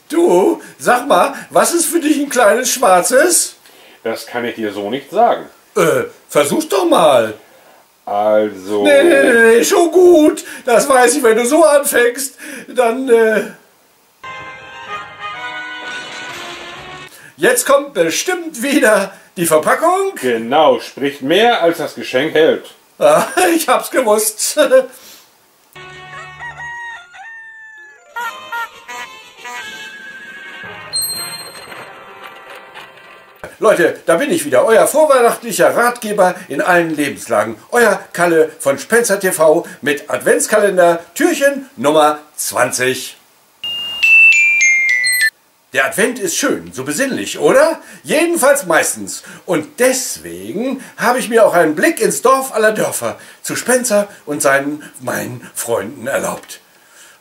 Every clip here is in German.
Du, sag mal, was ist für dich ein kleines Schwarzes? Das kann ich dir so nicht sagen. Versuch's doch mal. Also... Nee, schon gut. Das weiß ich, wenn du so anfängst, dann... Jetzt kommt bestimmt wieder die Verpackung. Genau, spricht mehr, als das Geschenk hält. Ah, ich hab's gewusst. Leute, da bin ich wieder, euer vorweihnachtlicher Ratgeber in allen Lebenslagen. Euer Kalle von Spencer TV mit Adventskalender, Türchen Nummer 20. Der Advent ist schön, so besinnlich, oder? Jedenfalls meistens. Und deswegen habe ich mir auch einen Blick ins Dorf aller Dörfer zu Spencer und meinen Freunden erlaubt.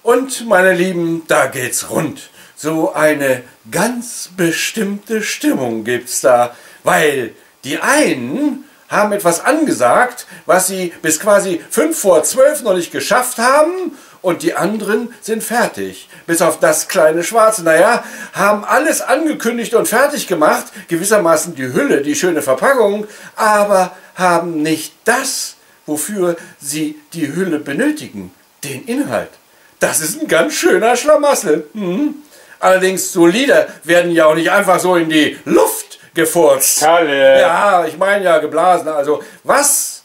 Und, meine Lieben, da geht's rund. So eine ganz bestimmte Stimmung gibt's da, weil die einen haben etwas angesagt, was sie bis quasi 11:55 noch nicht geschafft haben, und die anderen sind fertig. Bis auf das kleine Schwarze, naja, haben alles angekündigt und fertig gemacht, gewissermaßen die Hülle, die schöne Verpackung, aber haben nicht das, wofür sie die Hülle benötigen, den Inhalt. Das ist ein ganz schöner Schlamassel. Allerdings, so Lieder werden ja auch nicht einfach so in die Luft gefurzt. Kalle! Ja, ich meine ja geblasen. Also, was,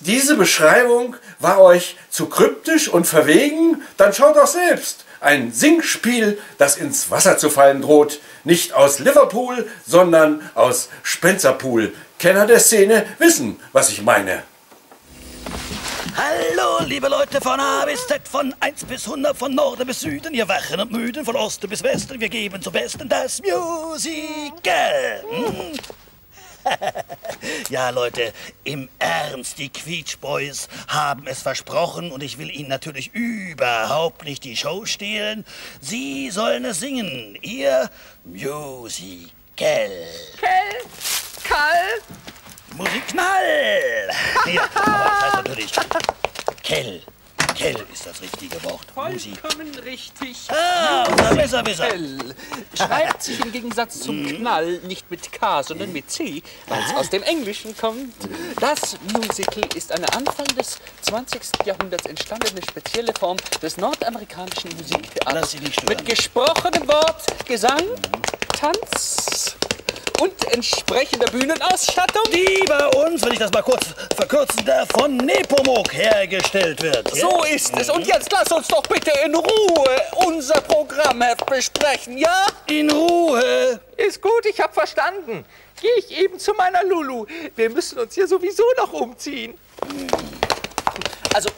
diese Beschreibung war euch zu kryptisch und verwegen? Dann schaut doch selbst. Ein Singspiel, das ins Wasser zu fallen droht. Nicht aus Liverpool, sondern aus Spencerpool. Kenner der Szene wissen, was ich meine. Hallo, liebe Leute von A bis Z, von 1 bis 100, von Norden bis Süden, ihr Wachen und Müden, von Osten bis Westen, wir geben zum Besten das Musical. Ja, Leute, im Ernst, die Quietsch Boys haben es versprochen und ich will ihnen natürlich überhaupt nicht die Show stehlen. Sie sollen es singen, ihr Musical. Kall. Musikknall! Ja, aber das heißt natürlich Kell. Kell ist das richtige Wort. Vollkommen richtig. Ah, unser Wisser. Schreibt sich im Gegensatz zum Knall nicht mit K, sondern mit C, weil es aus dem Englischen kommt. Das Musical ist eine Anfang des 20. Jahrhunderts entstandene spezielle Form des nordamerikanischen Lass Musiktheaters Sie nicht stören. mit gesprochenem Wort, Gesang, Tanz und entsprechender Bühnenausstattung. Die bei uns, wenn ich das mal kurz verkürzen darf, von Nepomuk hergestellt wird. Ja? So ist es. Und jetzt lass uns doch bitte in Ruhe unser Programmheft besprechen, ja? In Ruhe. Ist gut, ich hab verstanden. Gehe ich eben zu meiner Lulu. Wir müssen uns hier sowieso noch umziehen. Also,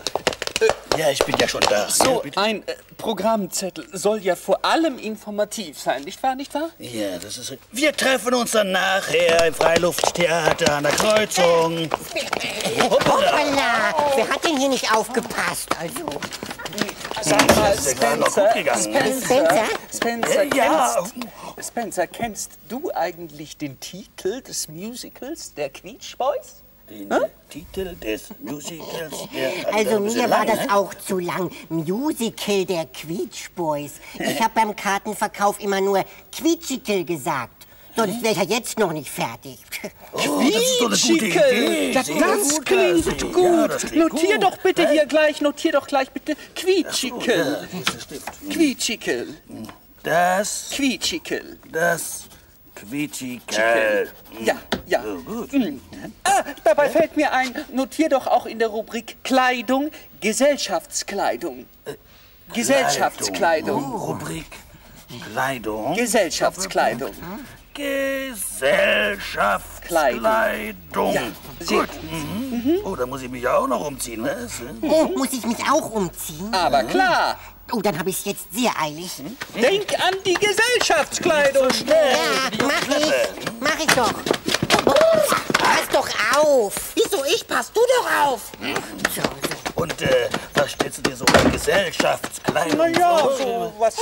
Ja, ich bin ja schon da. so Ja, bitte. ein Programmzettel soll ja vor allem informativ sein, nicht wahr, nicht wahr? Ja, das ist... Wir treffen uns dann nachher im Freilufttheater an der Kreuzung. Hoppala, wer hat denn hier nicht aufgepasst? Also, Sag mal, ist ja gerade noch gut gegangen. Spencer? Ja. Spencer, kennst du eigentlich den Titel des Musicals der Quietsch Boys? Den Titel des Musicals. Der Also ein bisschen mir war lang, das ne? auch zu lang. Musical der Quietsch Boys. Ich habe beim Kartenverkauf immer nur Quietschikel gesagt. Sonst wäre ich ja jetzt noch nicht fertig. Oh, das ist doch eine gute Idee. Ja, Sehr das gut, klingt Percy. gut. Ja, das klingt Notier gut. doch bitte Hä? hier gleich, notier doch gleich bitte Quietschikel. Ja, hier ist der Stift. Quietschikel. Das Quietschikel. Quietschikel. Ja, ja. Oh, gut. Dabei fällt mir ein, notier doch auch in der Rubrik Kleidung Gesellschaftskleidung. Gesellschaftskleidung. Oh, Rubrik Kleidung. Gesellschaftskleidung. Gesellschaftskleidung. Ja, sehr Gut. Oh, da muss ich mich ja auch noch umziehen, was? Oh, muss ich mich auch umziehen? Aber klar, Oh, dann habe ich es jetzt sehr eilig. denk an die Gesellschaftskleidung. Ja, mach ich doch. Pass doch auf. Wieso ich? Pass du doch auf. So. Und was stellst du dir so bei Gesellschaftskleidung Ja, vor? so was.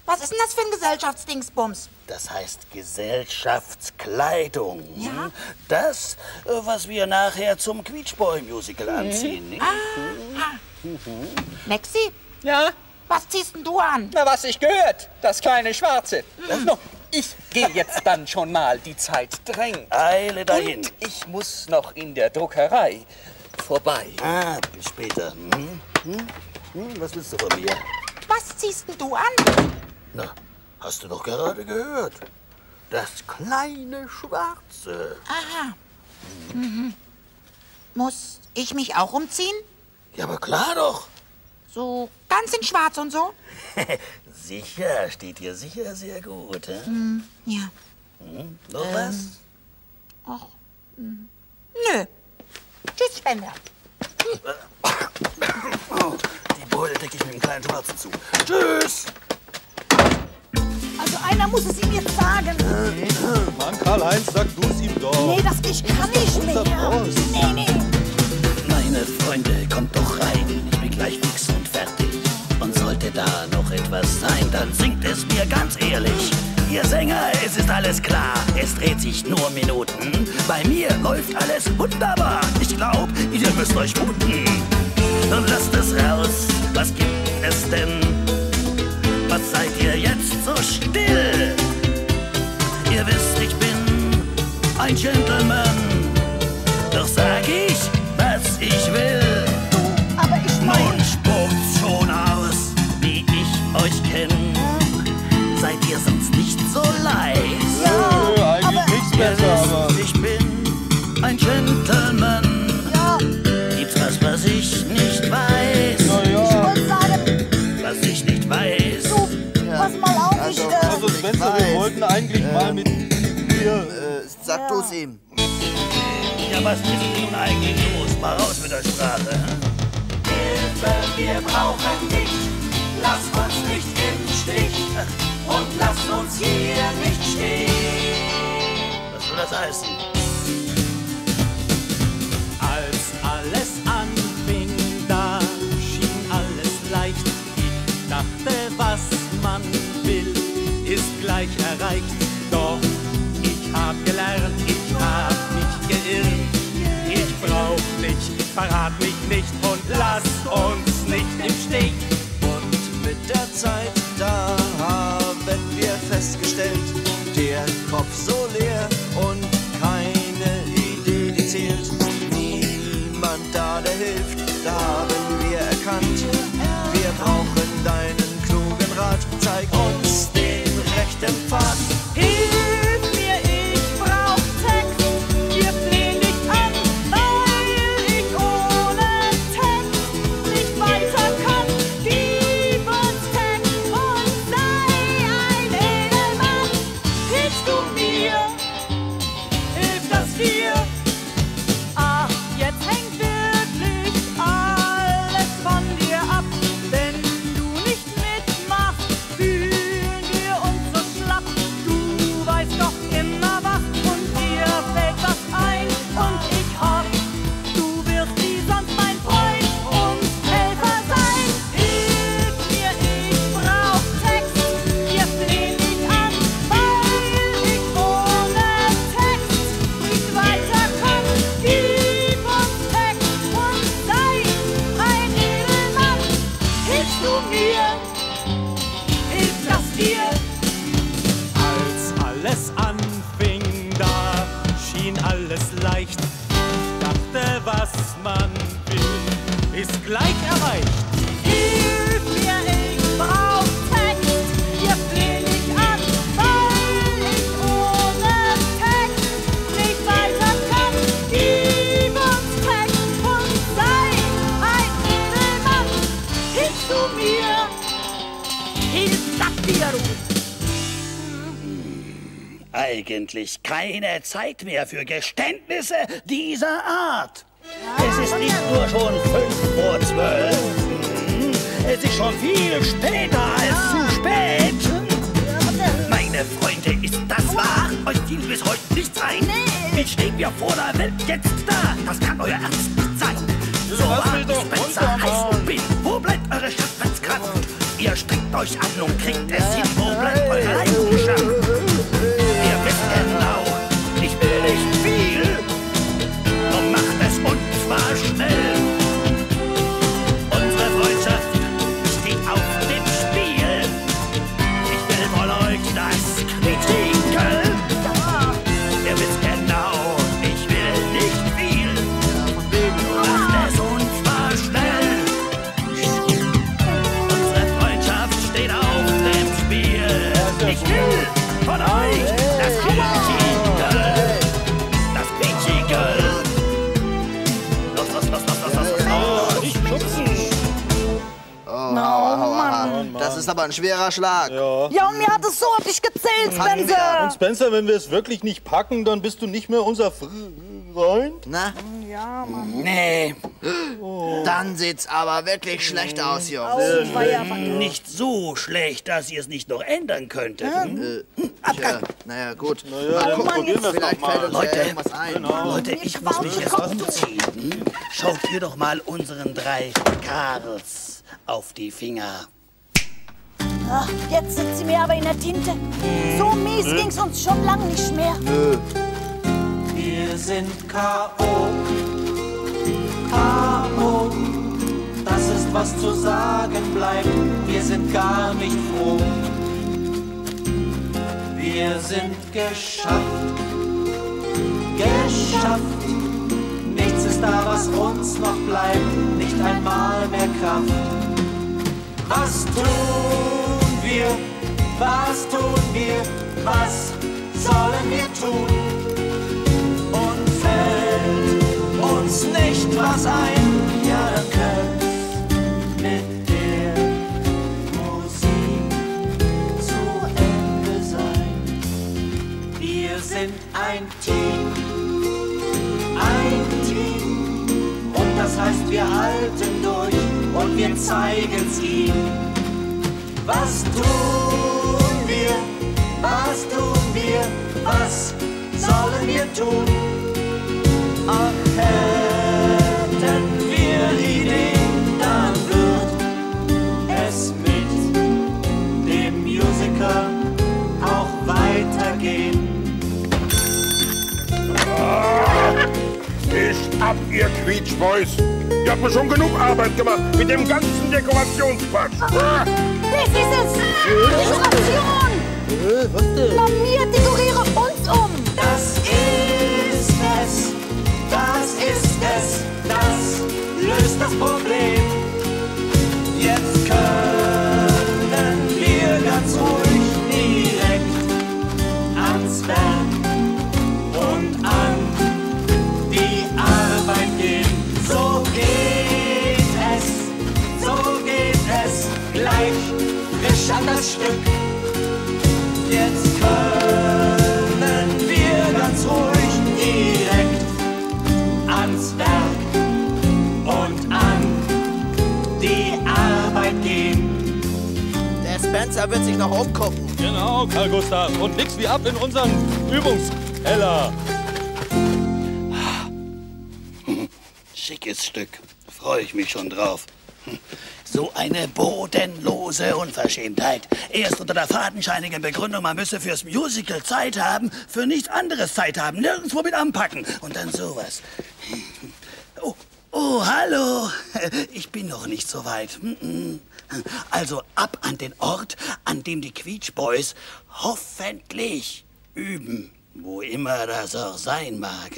Was ist denn das für ein Gesellschaftsdingsbums? Das heißt Gesellschaftskleidung. Ja. Das, was wir nachher zum Quietschboy-Musical anziehen. Nicht? Maxi, Ja, Was ziehst denn du an? Na, was ich gehört, das kleine Schwarze. No, ich gehe jetzt dann schon mal, die Zeit drängt. Eile dahin. Und ich muss noch in der Druckerei vorbei. Ah, bis später. Was willst du von mir? Was ziehst denn du an? Na, hast du doch gerade gehört. Das kleine Schwarze. Aha. Muss ich mich auch umziehen? Ja, aber klar doch. So ganz in schwarz und so? Sicher, steht dir sicher sehr gut. Ja. Noch was? Ach, nö. Tschüss, Spender. Die Beule decke ich mit dem kleinen Schwarzen zu. Tschüss! Also einer muss es ihm jetzt sagen. Mann, Karl-Heinz, sag du es ihm doch. Nee, ich kann nicht mehr. Nee. Meine Freunde, kommt doch rein. Ich bin gleich fix und fertig. Und sollte da noch etwas sein, dann singt es mir ganz ehrlich. Ihr Sänger, es ist alles klar. Es dreht sich nur Minuten. Bei mir läuft alles wunderbar. Ich glaub, ihr müsst euch muten. Und lasst es raus. Was gibt es denn? Was seid ihr jetzt so still? Ihr wisst, ich bin ein Gentleman. Doch sag ich, was ich will. Aber ich Nun spuckt's schon aus, wie ich euch kenn. Seid ihr sonst nicht so leis? Ja, eigentlich nichts Ihr besser, aber... wisst, ich bin ein Gentleman. Ja, Gibt's was ich nicht weiß? ich Naja, wollte sagen, Was ich nicht weiß? du, pass mal auf, also Spencer, wir wollten eigentlich mal mit dir... Sag du's ihm. Ja, was ist denn nun eigentlich los? Mal raus mit der Sprache. Hilfe, wir brauchen dich. Lass uns nicht im Stich und lass uns hier nicht stehen. Was soll das heißen? Als alles anfing, da schien alles leicht. Ich dachte, was man will, ist gleich erreicht. Doch ich hab gelernt, ich hab mich geirrt. Ich brauch dich, verrat mich nicht und lass uns nicht im Stich. Und mit der Zeit, da haben wir festgestellt, der Kopf so leer und keine Idee, die zählt. Niemand da, der hilft, da haben wir erkannt. Wir brauchen deinen klugen Rat, zeig uns den rechten Pfad. Hilf mir, ich brauch Text, wir flehen dich an, weil ich ohne Text nicht weiter kann. Gib uns Text und sei ein Edelmann. Hilfst du mir, hilf das dir. Ach, jetzt hängt wirklich alles von dir ab. Wenn du nicht mitmachst, fühlen wir uns so schlapp. Du weißt doch immer was und dir fällt was ein. Und ich hoff, du wirst wie sonst mein Freund und Helfer sein. Hilf mir, ich brauch Text, wir flehen dich an, weil ich ohne Text nicht weiter kann. Gib uns Text und sei ein Edelmann. Hilfst du mir, hilf das dir. Als alles anfing, da schien alles leicht. Dachte, was man will, ist gleich erreicht. Hilf mir, ich brauch Text, wir flehen dich an, weil ich ohne Text nicht weiter kann. Gib uns Text und sei ein Edelmann. Hilfst du mir, hilf das dir, du. Eigentlich keine Zeit mehr für Geständnisse dieser Art. Es ist nicht nur schon 11:55. Es ist schon viel später als zu spät. Meine Freunde, ist das wahr? Euch fiel bis heute nichts ein. Wie stehen wir vor der Welt jetzt da? Das kann euer Ernst nicht sein. So wahr ich Spencer heiß und bin. Wo bleibt eure Schaffenskraft? Ihr strengt euch an und kriegt es hin. Wo bleibt eure Leidenschaft? Ihr wisst genau, ich will nicht viel. Nun macht es und zwar schnell. Unsere Freundschaft steht auf dem Das ist aber ein schwerer Schlag. Ja, und mir hat es so auf dich gezählt, Spencer. Und Spencer, wenn wir es wirklich nicht packen, dann bist du nicht mehr unser Freund? Na? Ja, Mann. Nee. Dann sieht's aber wirklich schlecht aus, Jungs. Nicht so schlecht, dass ihr es nicht noch ändern könntet. Tja, naja, gut. Naja, Mal gucken, das vielleicht doch mal. fällt uns ja Leute, irgendwas ein. Leute, ich muss mich jetzt umziehen. Schaut ihr doch mal unseren 3 Karls auf die Finger. Ach, jetzt sitzt sie mir aber in der Tinte. So mies ging's uns schon lange nicht mehr. Wir sind K.O. K.O. Das ist, was zu sagen bleibt. Wir sind gar nicht froh. Wir sind geschafft. Geschafft. Nichts ist da, was uns noch bleibt. Nicht einmal mehr Kraft. Was tun wir? Was tun wir? Was sollen wir tun? Und fällt uns nicht was ein? Ja, dann könnte mit der Musik zu Ende sein. Wir sind ein Team. Ein Team. Und das heißt, wir halten durch und wir zeigen's ihm. Was tun wir? Was tun wir? Was sollen wir tun? Ach, hätten wir Ideen, dann wird es mit dem Musical auch weitergehen. Ist ab, ihr Quietschboys! Ihr habt mir schon genug Arbeit gemacht mit dem ganzen Dekorationsquatsch! Das ist es! Dekoration! Was denn? Na, mir dekoriere uns um! Das ist es! Das ist es! Das löst das Problem! Jetzt können wir ganz ruhig direkt ans Werk und an die Arbeit gehen. So geht es gleich frisch an das Stück. Jetzt können wir ganz ruhig direkt ans Werk und an die Arbeit gehen. Der Spencer wird sich noch umgucken. Genau, Karl Gustav. Und nix wie ab in unseren Übungskeller. Schickes Stück. Freue ich mich schon drauf. So eine bodenlose Unverschämtheit. Erst unter der fadenscheinigen Begründung, man müsse fürs Musical Zeit haben, für nichts anderes Zeit haben, nirgendwo mit anpacken. Und dann sowas. Oh, hallo. Ich bin noch nicht so weit. Also ab an den Ort, an dem die Quietschboys hoffentlich üben. Wo immer das auch sein mag.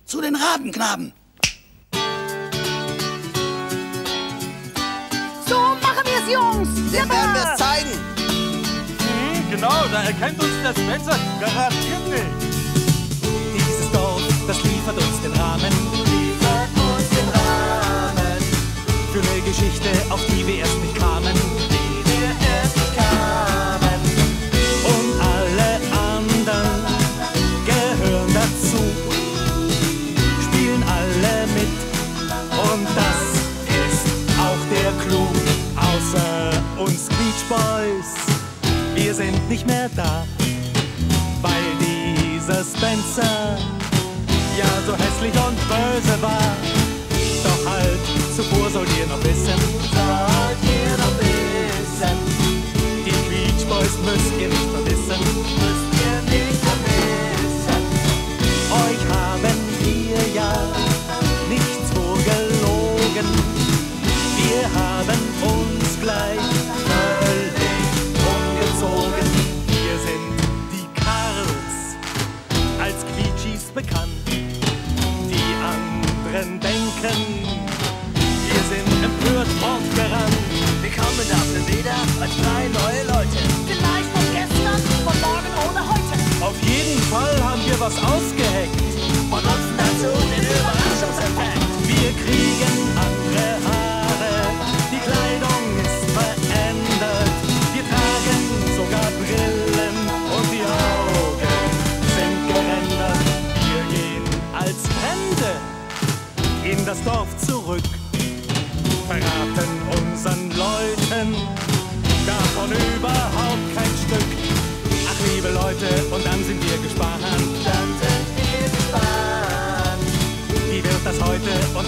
Zu den Rabenknaben. So machen wir's, Jungs! Dem werden wir's zeigen! Genau, da erkennt uns der Spencer garantiert nicht. Dieses Dorf, das liefert uns den Rahmen. Liefert uns den Rahmen. Für eine Geschichte, auf die wir erst nicht kamen. Und alle anderen gehören dazu. Spielen alle mit. Und das ist auch der Clou. Außer uns Quietschboys, wir sind nicht mehr da, weil dieser Spencer ja so hässlich und böse war. Doch halt, zuvor sollt ihr noch wissen, die Quietschboys müsst ihr nicht vermissen, Euch haben wir ja nichts vorgelogen, wir haben uns gleich völlig umgezogen. Wir sind die Karls, als Quietschis bekannt. Die anderen denken, wir sind empört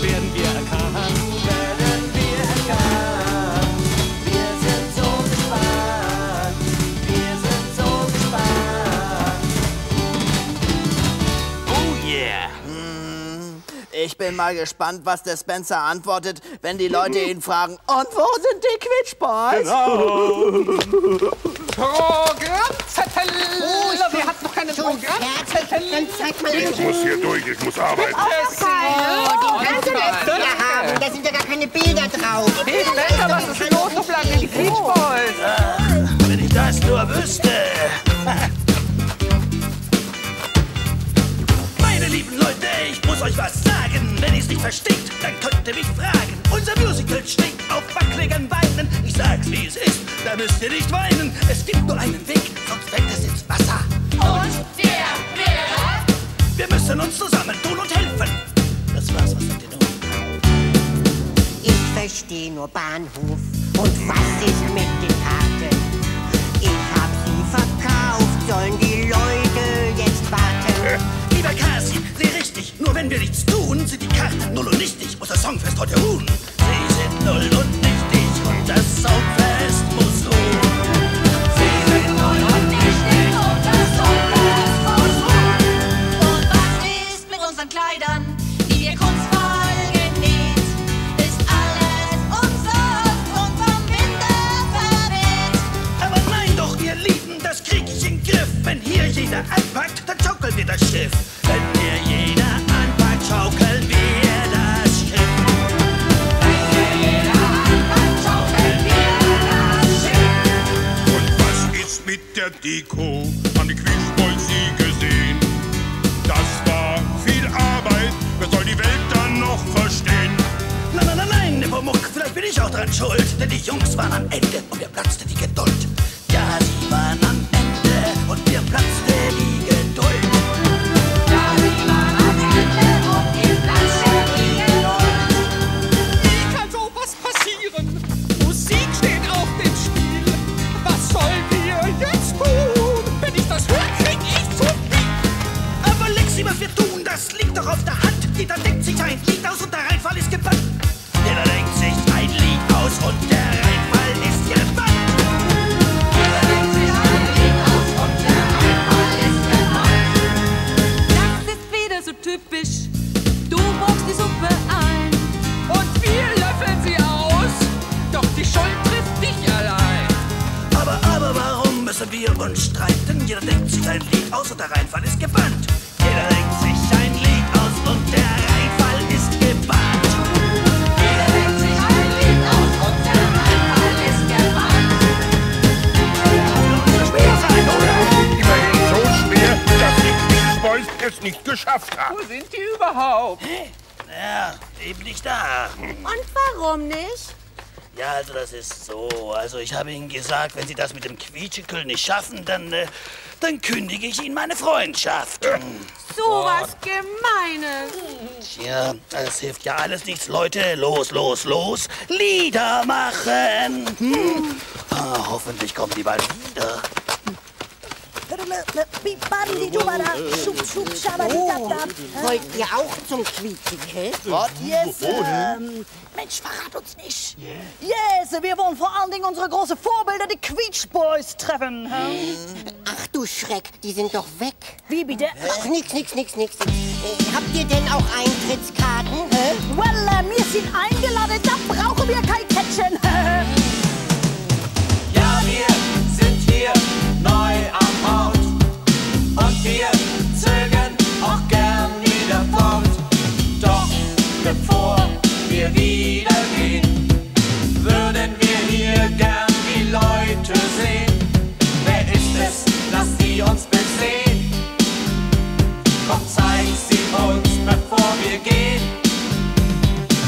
werden wir erkannt. Werden wir erkannt. Wir sind so gespannt. Wir sind so gespannt. Oh yeah. Ich bin mal gespannt, was der Spencer antwortet, wenn die Leute ihn fragen, und wo sind die Quietschboys? Genau. Programmzettel! Wer hat noch keinen Programmzettel? Dann zeig mal Ich muss hier durch, ich muss arbeiten. Da sind ja gar keine Bilder drauf. Hey, Spencer, was ist los? So bleiben die Quietschboys. Wenn ich das nur wüsste. Meine lieben Leute, ich muss euch was sagen. Wenn ihr's nicht versteht, dann könnt ihr mich fragen. Unser Musical steht auf wackeligen Beinen. Ich sag's, wie es ist, da müsst ihr nicht weinen. Es gibt nur einen Weg, sonst fällt es ins Wasser. Und der wäre? Wir müssen uns zusammentun und helfen. Das war's, was sagt ihr nun? Ich verstehe nur Bahnhof. Und was ist mit den Karten? Ich hab sie verkauft. Sollen die Leute jetzt warten? Lieber Kasi, sehr richtig. Nur wenn wir nichts tun, sind die Karten null und nichtig. Muss das Songfest heute ruhen. Sie sind null und nichtig und das Songfest muss ruhen. Sie sind null und nichtig und das Songfest muss ruhen. Und was ist mit unseren Kleidern, die wir kunstvoll genäht? Ist alles umsonst und vom Winde verweht? Aber nein doch, ihr Lieben, das krieg ich in den Griff. Wenn hier jeder anpackt, dann schaukeln wir das Schiff. Wenn hier jeder anpackt, schaukeln wir das Schiff. Wenn hier jeder anpackt, schaukeln wir das Schiff. Und was ist mit der Deko? Haben die Quietschboys sie gesehen? Das war viel Arbeit. Wer soll die Welt dann noch verstehen? Nein, Nepomuk, vielleicht bin ich auch dran schuld. Denn die Jungs waren am Ende und mir platzte die Geduld. Ja, sie waren am Ende und mir platzte die Geduld. Ja, sie waren am Ende und mir platzte die Geduld. Wie kann sowas passieren? Musik steht auf dem Spiel. Was sollen wir jetzt tun? Wenn ich das höre, krieg ich zu viel. Aber Lexi, was wir tun, das liegt doch auf der Hand. Jeder denkt sich ein Lied aus und der Reinfall ist gebannt. Jeder denkt sich ein Lied aus und der Reinfall ist gebannt. Jeder denkt sich ein Lied aus und der Reinfall ist gebannt. Das ist wieder so typisch. Du brauchst die Suppe ein. Und wir löffeln sie aus. Doch die Schuld trifft dich allein. Aber warum müssen wir uns streiten? Jeder denkt sich ein Lied aus und der Reinfall ist gebannt. Jeder denkt sich ein Lied aus und der Reinfall ist gebannt. Jeder denkt sich ein Lied aus und der Reinfall ist gebannt. Das muss schwer sein, oder? Immerhin so schwer, dass die Quietschboys es nicht geschafft haben. Wo sind die überhaupt? Ja, eben nicht da. Und warum nicht? Ja, also das ist so. Also ich habe Ihnen gesagt, wenn Sie das mit dem Quietschekel nicht schaffen, dann kündige ich Ihnen meine Freundschaft. So was Gemeines. Tja, das hilft ja alles nichts, Leute. Los, Lieder machen. Hoffentlich kommen die bald wieder. Wollt ihr auch zum Quietschekel? Gott, yes. Mensch, verrat uns nicht. Yes, wir wollen vor allen Dingen unsere großen Vorbilder, die Quietschboys, treffen. Ach du Schreck, die sind doch weg. Wie bitte? Ach, nix. Habt ihr denn auch Eintrittskarten? Well, wir sind eingeladen, da brauchen wir kein Kettchen. Ja, wir sind hier neu am Ort und wir zögern auch gern wieder fort. Doch bevor wir wieder gehen, würden wir hier gern die Leute sehen. Wer ist es? Lass sie uns besehen. Komm, zeig sie uns, bevor wir gehen.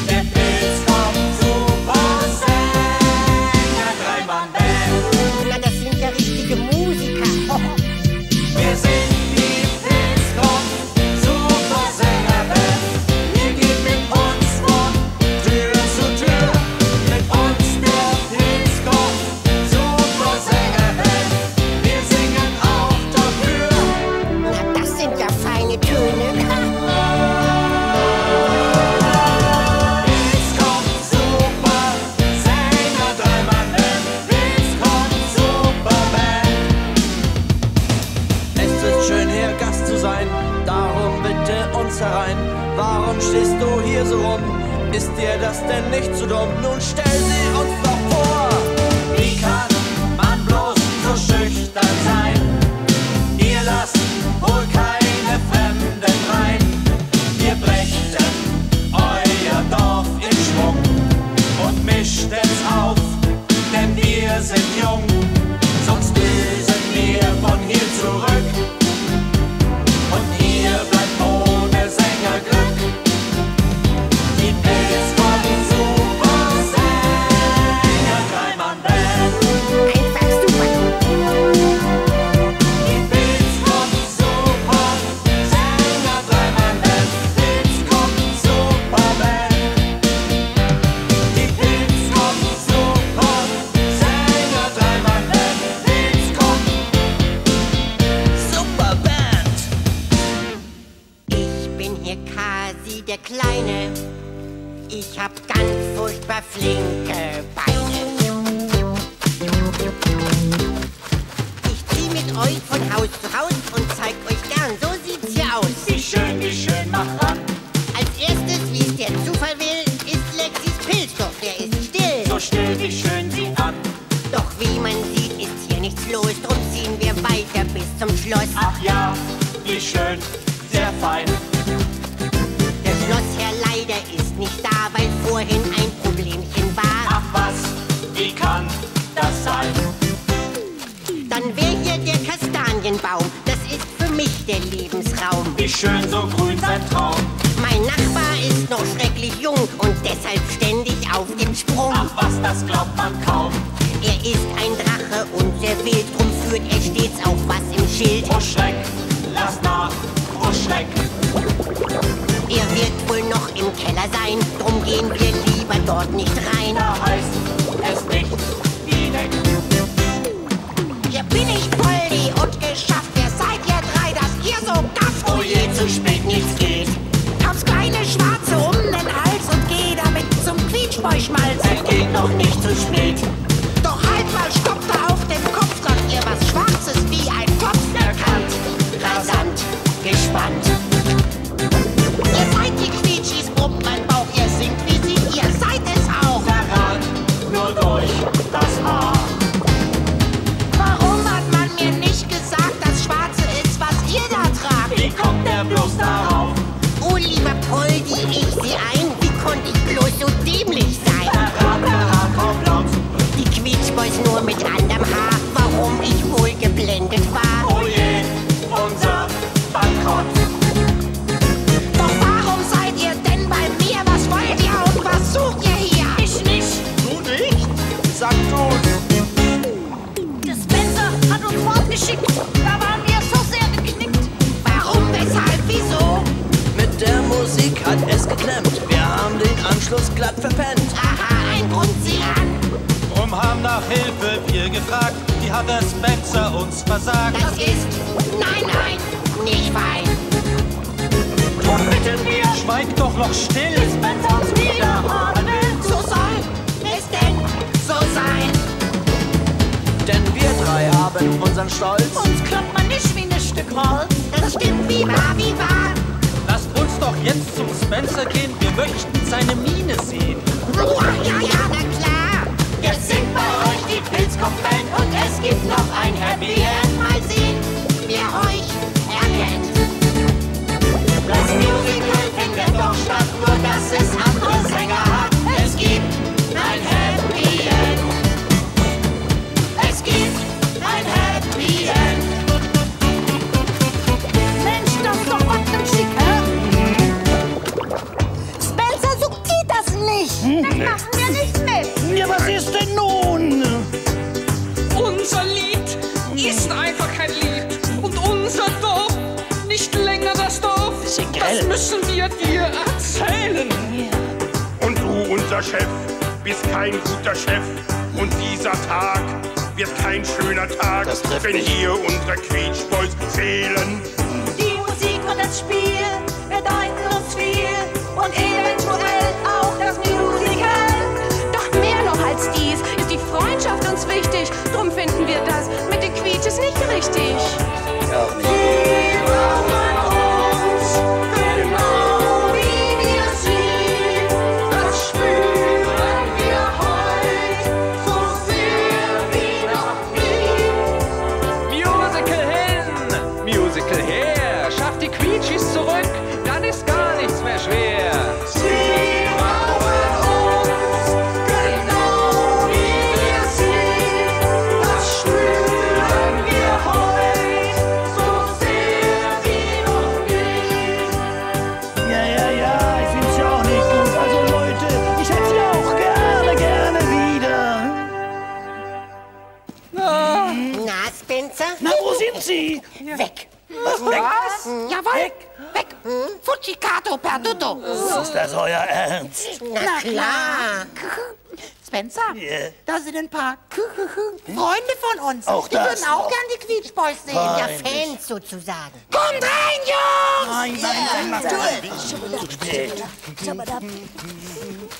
Der Pilz kommt zu Posen. stehst du hier so rum? Ist dir das denn nicht zu dumm? Nun stell sie uns doch vor. Wie kann man bloß so schüchtern sein? Ihr lasst wohl keine Fremden rein. Wir brächten euer Dorf in Schwung und mischt es auf, denn wir sind jung. Sonst düsen wir von hier zurück und ihr bleibt ohne Sängerglück. Die Pilz von Super Sänger Dreimann-Band. Einfach super. Die Pilz von Super Sänger Dreimann-Band. Pilz kommt Superband. Die Pilz kommt Super Sänger Dreimann-Band. Pilz kommt Superband. Ich bin hier Kasi der Kleine. Ich hab ganz furchtbar flinke Beine. Ich zieh mit euch von Haus zu Haus und zeig euch gern, so sieht's hier aus. Wie schön, mach ran. Als erstes, wie's der Zufall will, ist Lexis Pilzdorf, der ist still. So still, wie schön sie an. Doch wie man sieht, ist hier nichts los, drum ziehen wir weiter bis zum Schloss. Ach ja, wie schön, sehr fein. Der Schlossherr leider ist nicht da, weil vorhin ein Problemchen war. Ach was, wie kann das sein? Dann wär hier der Kastanienbaum, das ist für mich der Lebensraum. Wie schön, so grün sein Traum. Mein Nachbar ist noch schrecklich jung und deshalb ständig auf dem Sprung. Ach was, das glaubt man kaum. Er ist ein Drache und sehr wild, drum führt er stets auch was im Schild. Oh Schreck, lass nach, oh Schreck. Er wird wohl noch im Keller sein, drum gehen wir lieber dort nicht rein. Da heißt es nicht wie weg. Hier bin ich, Poldi, und geschafft. Wer seid ihr drei, dass ihr so gafft? Oh je, zu spät, nichts geht. Hab's kleine Schwarze um den Hals und geh damit zum Quietschbeuschmalz. Es geht noch nicht zu spät. Doch halt mal, stopp da auf dem Kopf, sagt ihr was Schwarzes wie ein Kopf Erkannt, rasant, gespannt. Ihr seid die Quietschis, brummt mein Bauch, ihr singt wie sie, ihr seid es auch. Verrat, nur durch das Haar. Warum hat man mir nicht gesagt, dass Schwarze ist, was ihr da tragt? Wie kommt der bloß darauf? Oh lieber Poldi, ich seh ein, wie konnte ich bloß so dämlich sein? Verrat, komplott. Die Quietschboys nur mit anderem Haar, warum ich wohl geblendet war. Oh je, unser Bankrott. Doch warum seid ihr denn bei mir? Was wollt ihr und was sucht ihr hier? Ich nicht. Du nicht? Sag du's. Der Spencer hat uns fortgeschickt. Da waren wir so sehr geknickt. Warum, weshalb, wieso? Mit der Musik hat es geklemmt. Wir haben den Anschluss glatt verpennt. Aha, ein Grund, sieh an. Drum haben nach Hilfe wir gefragt, die hat der Spencer uns versagt. Das ist, nein, nicht fein. Drum bitten wir, Schweig doch noch still! Bis Spencer uns wieder haben will. So soll es denn so sein. denn wir drei haben unseren Stolz. Uns klappt man nicht wie ein Stück Holz. Das stimmt, wie wahr, wie wahr. Lasst uns doch jetzt zum Spencer gehen, wir möchten seine Miene sehen. Ja, na klar. Wir sind bei euch die Pilzkopf-Band und es gibt noch ein Happy End. Mal sehen, wer euch erkennt. Das Musical findet doch statt, nur dass es andere Sänger hat. Es gibt ein Happy End. Es gibt ein Happy End. Mensch, das ist doch was zum Schick, hä? Spencer, so geht das nicht. Das machen wir nicht mit. Ja, was ist denn nun? Unser Lied ist einfach kein Lied. Und unser Dorf nicht länger das Dorf. Das müssen wir dir erzählen. Und du, unser Chef, bist kein guter Chef. Und dieser Tag wird kein schöner Tag, wenn hier unsere Quietschboys fehlen. Die Musik und das Spiel bedeuten uns viel. Und eventuell auch das Musical. Doch mehr noch als dies ist die Freundschaft uns wichtig. Drum finden wir das mit den Quietsches nicht richtig. Sie brauchen uns, genau wie wir Spencer? Na, wo sind Sie? Weg. Was? Weg? Jawohl. Weg. Fuccicato perduto. Ist das euer Ernst? Na klar. Spencer, Yeah. da sind ein paar Freunde von uns. Auch die das würden auch noch. gern die Quietsch Boys sehen. Ja, Peinlich. Fans sozusagen. Kommt rein, Jungs! Nein, Zu spät.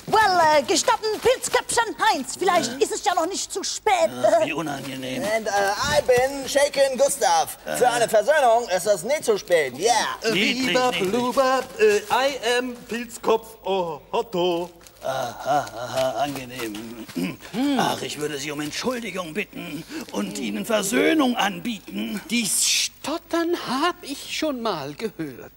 Well, gestatten, Pilzköpfchen Heinz. Vielleicht ist es ja noch nicht zu spät. Wie unangenehm. And I bin Shaken Gustav. Für eine Versöhnung ist es nie zu spät. Yeah. Lieber Bluber, I am Pilzkopf Otto. Aha, angenehm. Ach, ich würde Sie um Entschuldigung bitten und Ihnen Versöhnung anbieten. Dies Stottern hab ich schon mal gehört.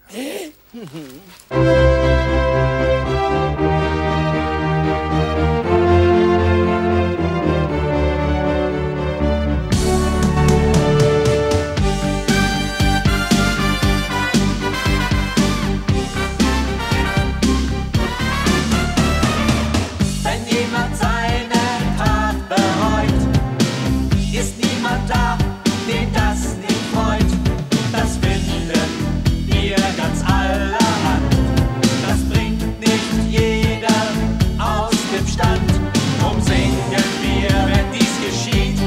Wenn jemand seine Tat bereut, ist niemand da, den das nicht freut. Das finden wir ganz allerhand. Das bringt nicht jeder aus dem Stand. Drum singen wir, wenn dies geschieht.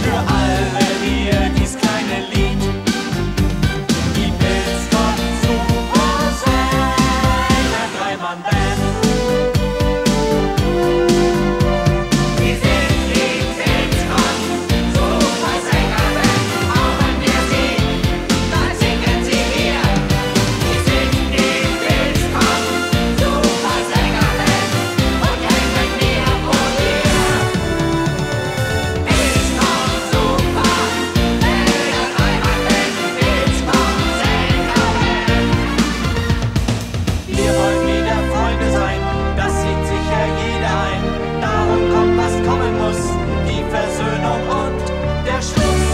Für alle hier dies kleine Lied. Die Pilzkopf Super Sänger, Dreimann-Band. Wir wollen wieder Freunde sein, das sieht sicher jeder ein. Darum kommt, was kommen muss, die Versöhnung und der Schluss.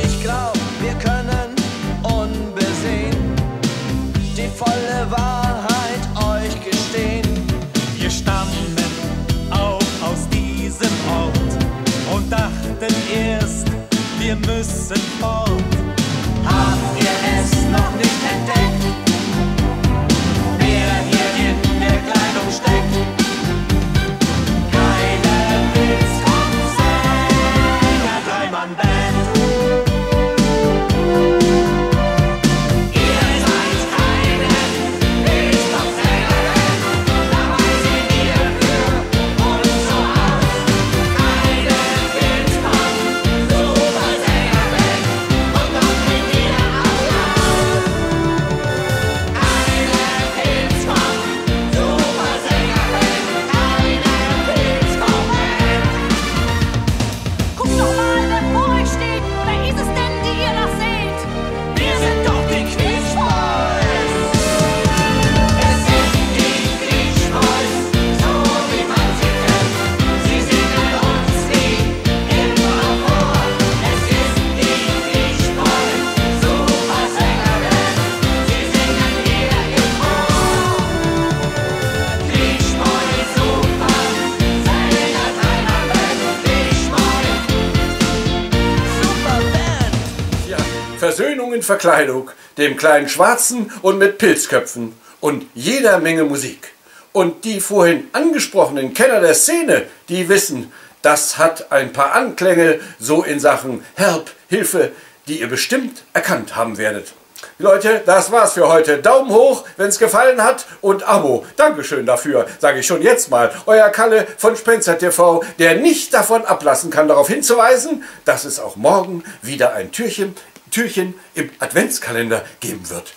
Ich glaub, wir können unbesehen die volle Wahrheit euch gestehen. Wir stammen auch aus diesem Ort und dachten erst, wir müssen fort. Habt ihr es noch nicht entdeckt? Wer hier in der Kleidung steckt? Keine Pilzkopf-Sänger, Dreimann-Band. Ihr seid keine Pilzkopf-Sänger, dabei seht ihr für uns so aus. Keine Pilzkopf-Supersänger, und doch kriegt ihr Applaus. Keine Pilzkopf-Supersänger, keine Pilzkopf-Band. Guckt doch mal, wer vor euch steht. Wer ist es denn, die ihr noch seht? Wir sind doch die Quietsch Boys. Es sind die Quietsch Boys, so wie man sie kennt. Sie singen uns wie immer vor. Es ist die Quietsch Boys, Super Sängerin. Sie singen hier im Chor. Quietsch Boys, Super Sänger, Dreimann-Band. Quietsch Boys, Super Band. Ja, Versöhnung in Verkleidung, dem kleinen Schwarzen und mit Pilzköpfen und jeder Menge Musik. Und die vorhin angesprochenen Kenner der Szene, die wissen, das hat ein paar Anklänge so in Sachen Help, Hilfe, die ihr bestimmt erkannt haben werdet. Leute, das war's für heute. Daumen hoch, wenn es gefallen hat und Abo. Dankeschön dafür, sage ich schon jetzt mal. Euer Kalle von Spencer TV, der nicht davon ablassen kann, darauf hinzuweisen, dass es auch morgen wieder ein Türchen im Adventskalender geben wird.